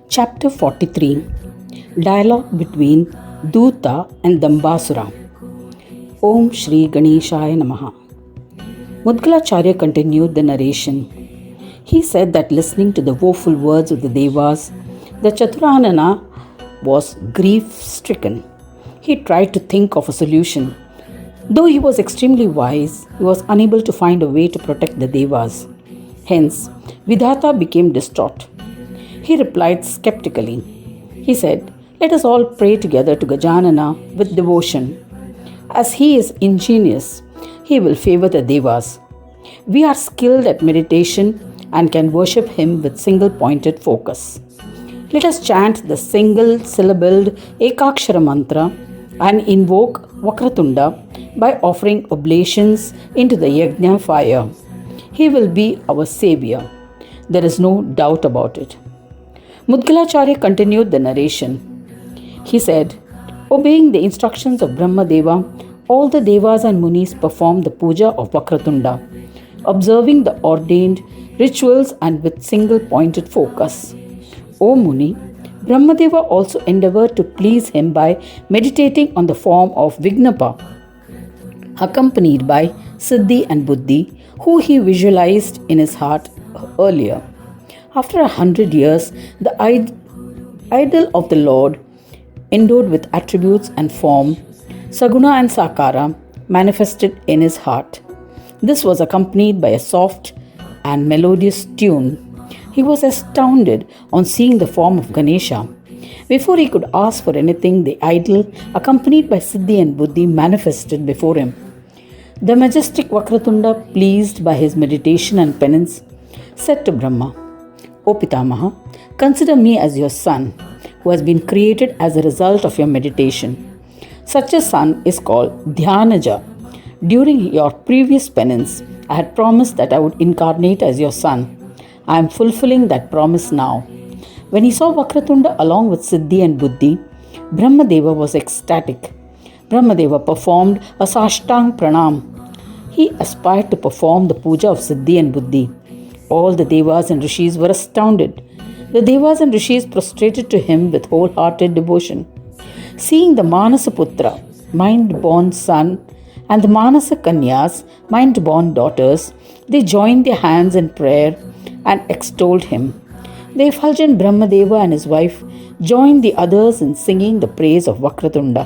Chapter 43. Dialogue between Duta and Dambasura. Om Shri Ganeshaya Namaha. Mudgalacharya continued the narration. He said that listening to the woeful words of the Devas, the Chaturanana was grief-stricken. He tried to think of a solution. Though he was extremely wise, he was unable to find a way to protect the Devas. Hence, Vidhatha became distraught. He replied skeptically. He said, "Let us all pray together to Gajananana with devotion. As he is ingenious, he will favor the Devas. We are skilled at meditation and can worship him with single-pointed focus. Let us chant the single syllabled ekakshara mantra and invoke Vakra Tunda by offering oblations into the Yajna fire. He will be our saviour. There is no doubt about it." Mudgalacharya continued the narration. He said, "Obeying the instructions of Brahma Deva, all the Devas and Munis performed the puja of Vakra Tunda, observing the ordained rituals and with single-pointed focus. O Muni, Brahma Deva also endeavored to please him by meditating on the form of Vignapa, accompanied by Siddhi and Buddhi, who he visualized in his heart earlier. After 100 years, the idol of the Lord, endowed with attributes and form, Saguna and Sakara, manifested in his heart. This was accompanied by a soft and melodious tune. He was astounded on seeing the form of Ganesha. Before he could ask for anything, the idol, accompanied by Siddhi and Buddhi, manifested before him. The majestic Vakra Tunda, pleased by his meditation and penance, said to Brahma, "O Pitamaha, consider me as your son, who has been created as a result of your meditation. Such a son is called Dhyanaja. During your previous penance, I had promised that I would incarnate as your son. I am fulfilling that promise now." When he saw Vakra Tunda along with Siddhi and Buddhi, Brahma Deva was ecstatic. Brahma Deva performed a Sashtang Pranam. He aspired to perform the puja of Siddhi and Buddhi. All the Devas and Rishis were astounded. The Devas and Rishis prostrated to him with wholehearted devotion. Seeing the Manasa Putra, mind-born son, and the Manasa Kanyas, mind-born daughters, they joined their hands in prayer and extolled him. The effulgent Brahma Deva and his wife joined the others in singing the praise of Vakra Tunda.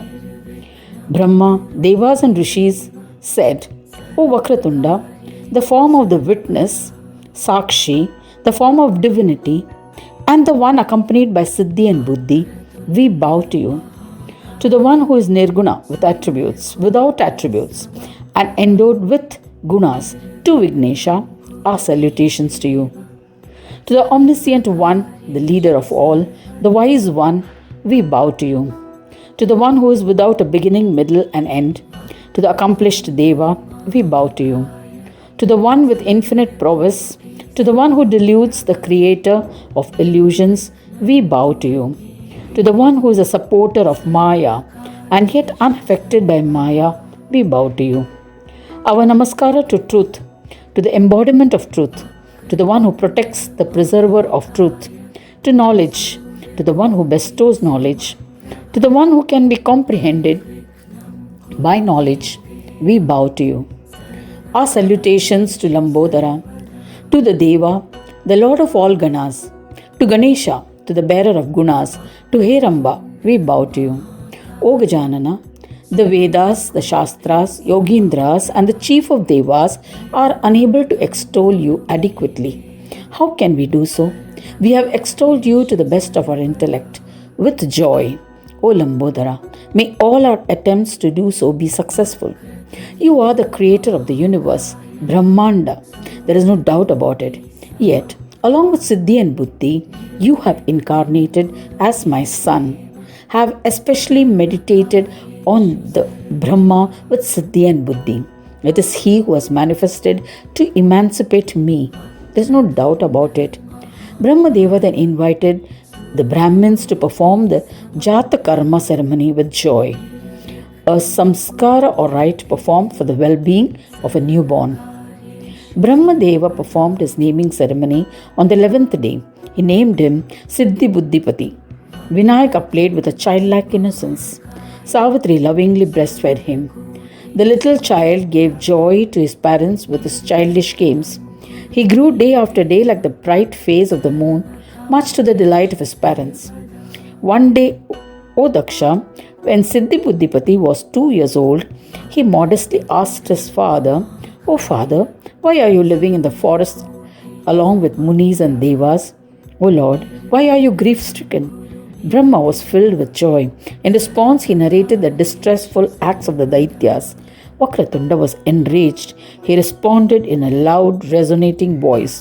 Brahma, Devas and Rishis said, "O Vakra Tunda, the form of the witness, Sakshi, the form of divinity, and the one accompanied by Siddhi and Buddhi, we bow to you. To the one who is Nirguna, with attributes, without attributes, and endowed with gunas, to Ganesha, our salutations to you. To the omniscient one, the leader of all, the wise one, we bow to you. To the one who is without a beginning, middle, and end, to the accomplished Deva, we bow to you. To the one with infinite prowess, to the one who deludes the creator of illusions, we bow to you. To the one who is a supporter of Maya and yet unaffected by Maya, we bow to you. Our namaskara to truth, to the embodiment of truth, to the one who protects the preserver of truth, to knowledge, to the one who bestows knowledge, to the one who can be comprehended by knowledge, we bow to you. Our salutations to Lambodara, to the Deva, the Lord of all Ganas, to Ganesha, to the bearer of Gunas, to Heramba, we bow to you. O Gajanana, the Vedas, the Shastras, Yogindras, and the chief of Devas are unable to extol you adequately. How can we do so? We have extolled you to the best of our intellect, with joy. O Lambodara, may all our attempts to do so be successful. You are the creator of the universe, Brahmanda. There is no doubt about it. Yet, along with Siddhi and Buddhi, you have incarnated as my son. Have especially meditated on the Brahma with Siddhi and Buddhi. It is he who has manifested to emancipate me. There is no doubt about it. Brahma Deva then invited the Brahmins to perform the Jata Karma ceremony with joy, a samskara or rite performed for the well-being of a newborn. Brahma Deva performed his naming ceremony on the 11th day He named him Siddhi Buddhipati. Vinayaka played with a childlike innocence. Savitri lovingly breastfed him. The little child gave joy to his parents with his childish games. He grew day after day like the bright face of the moon, much to the delight of his parents. One day, O Daksha, when Siddhi Buddhipati was 2 years old, he modestly asked his father, "O father, why are you living in the forest along with Munis and Devas? O Lord, why are you grief-stricken?" Brahma was filled with joy. In response, he narrated the distressful acts of the Daityas. Vakra Tunda was enraged. He responded in a loud, resonating voice,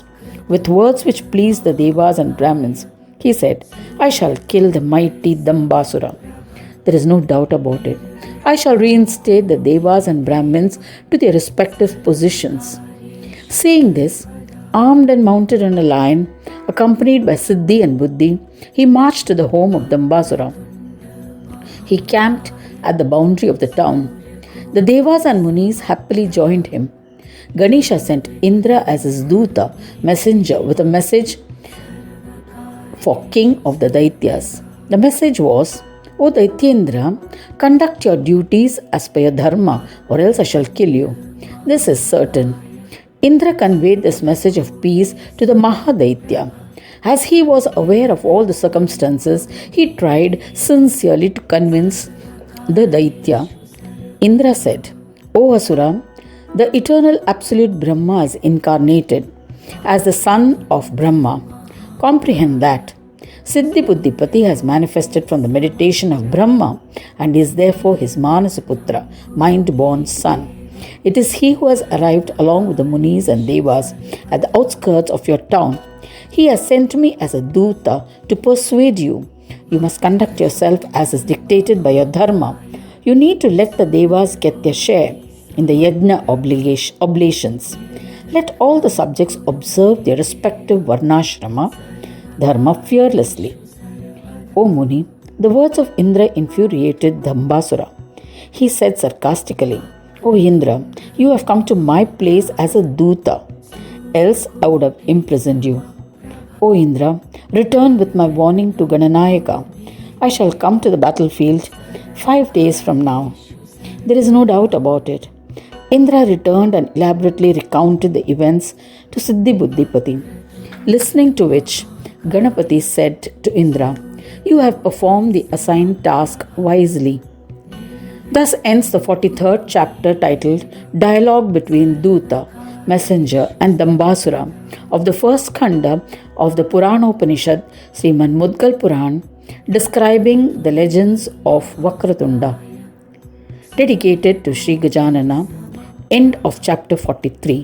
with words which pleased the Devas and Brahmins. He said, "I shall kill the mighty Dambhasura. There is no doubt about it. I shall reinstate the Devas and Brahmins to their respective positions." Saying this, armed and mounted on a lion, accompanied by Siddhi and Buddhi, he marched to the home of Dambasura. He camped at the boundary of the town. The Devas and Munis happily joined him. Ganesha sent Indra as his Duta, messenger, with a message for king of the Daityas. The message was, "O Daityendra, conduct your duties as per your dharma, or else I shall kill you. This is certain." Indra conveyed this message of peace to the Mahadaitya. As he was aware of all the circumstances, he tried sincerely to convince the Daitya. Indra said, "O Asura, the eternal absolute Brahma is incarnated as the son of Brahma. Comprehend that. Siddhi Buddhipati has manifested from the meditation of Brahma and is therefore his Manasa Putra, mind-born son. It is he who has arrived along with the Munis and Devas at the outskirts of your town. He has sent me as a Duta to persuade you. You must conduct yourself as is dictated by your dharma. You need to let the Devas get their share in the Yajna oblations. Let all the subjects observe their respective varnashrama dharma fearlessly." O Muni, the words of Indra infuriated Dambhasura. He said sarcastically, "O Indra, you have come to my place as a Duta, else I would have imprisoned you. O Indra, return with my warning to Gananayaka. I shall come to the battlefield 5 days from now." There is no doubt about it. Indra returned and elaborately recounted the events to Siddhi Buddhipati, listening to which Ganapati said to Indra, "You have performed the assigned task wisely." Thus ends the 43rd chapter titled Dialogue between Duta, Messenger, and Dambasura of the first Khanda of the Puranopanishad, Srimad Mudgal Puran, describing the legends of Vakra Tunda. Dedicated to Shri Gajananana. End of chapter 43.